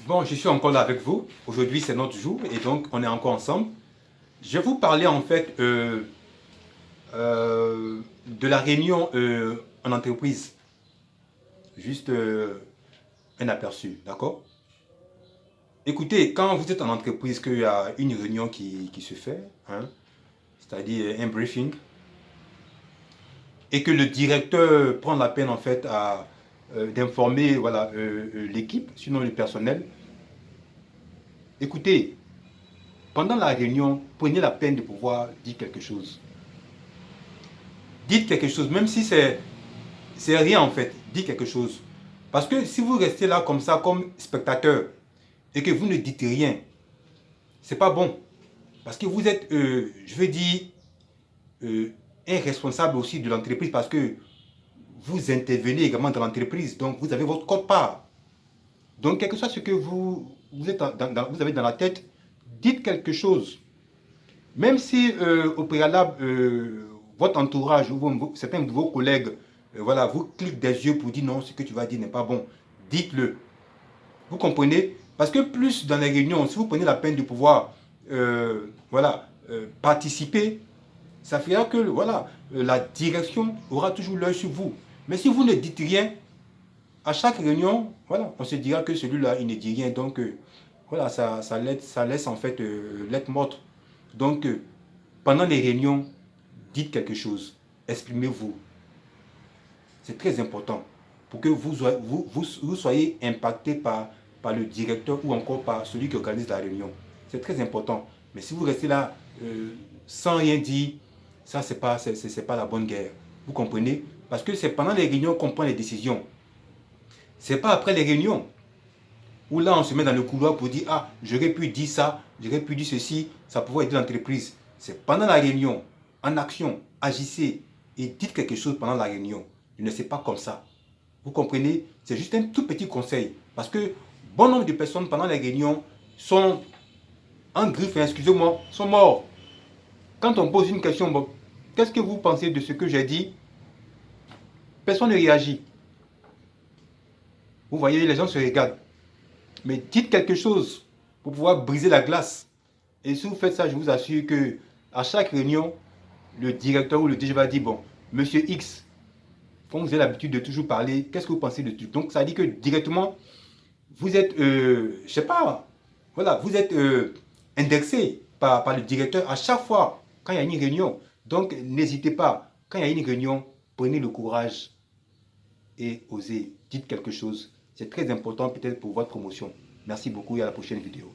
Bon, je suis encore là avec vous. Aujourd'hui, c'est notre jour et donc on est encore ensemble. Je vais vous parler en fait de la réunion en entreprise. Juste un aperçu, d'accord? Écoutez, quand vous êtes en entreprise, qu'il y a une réunion qui se fait, hein, c'est-à-dire un briefing, et que le directeur prend la peine en fait d'informer voilà, l'équipe, sinon le personnel. Écoutez, pendant la réunion, prenez la peine de pouvoir dire quelque chose. Dites quelque chose, même si c'est rien en fait, dites quelque chose. Parce que si vous restez là comme ça, comme spectateur, et que vous ne dites rien, c'est pas bon. Parce que vous êtes, je veux dire, euh, un responsable aussi de l'entreprise parce que vous intervenez également dans l'entreprise, donc vous avez votre quote-part. Donc, quel que soit ce que vous avez dans la tête, dites quelque chose. Même si au préalable, votre entourage ou certains de vos collègues voilà, vous cliquent des yeux pour dire non, ce que tu vas dire n'est pas bon, dites-le. Vous comprenez? Parce que plus dans les réunions, si vous prenez la peine de pouvoir voilà, participer, ça fera que voilà, la direction aura toujours l'œil sur vous. Mais si vous ne dites rien, à chaque réunion, voilà, on se dira que celui-là, il ne dit rien. Donc, voilà, ça laisse en fait l'être morte. Donc, pendant les réunions, dites quelque chose. Exprimez-vous. C'est très important pour que vous soyez impacté par le directeur ou encore par celui qui organise la réunion. C'est très important. Mais si vous restez là sans rien dire, ça, c'est pas la bonne guerre. Vous comprenez? Parce que c'est pendant les réunions qu'on prend les décisions. C'est pas après les réunions où là on se met dans le couloir pour dire ah, j'aurais pu dire ça, j'aurais pu dire ceci, ça pouvait aider l'entreprise. C'est pendant la réunion, en action, agissez et dites quelque chose pendant la réunion. Je ne sais pas comme ça. Vous comprenez? C'est juste un tout petit conseil. Parce que bon nombre de personnes pendant les réunions sont en griffe, excusez-moi, sont morts. Quand on pose une question, bon, qu'est-ce que vous pensez de ce que j'ai dit? Personne ne réagit. Vous voyez, les gens se regardent. Mais dites quelque chose pour pouvoir briser la glace. Et si vous faites ça, je vous assure que à chaque réunion, le directeur ou le DG va dire, bon, monsieur X, comme vous avez l'habitude de toujours parler, qu'est-ce que vous pensez de tout? Donc ça dit que directement, vous êtes, je sais pas, voilà, vous êtes indexé par le directeur à chaque fois quand il y a une réunion. Donc n'hésitez pas, quand il y a une réunion, prenez le courage et osez, dites quelque chose. C'est très important peut-être pour votre promotion. Merci beaucoup et à la prochaine vidéo.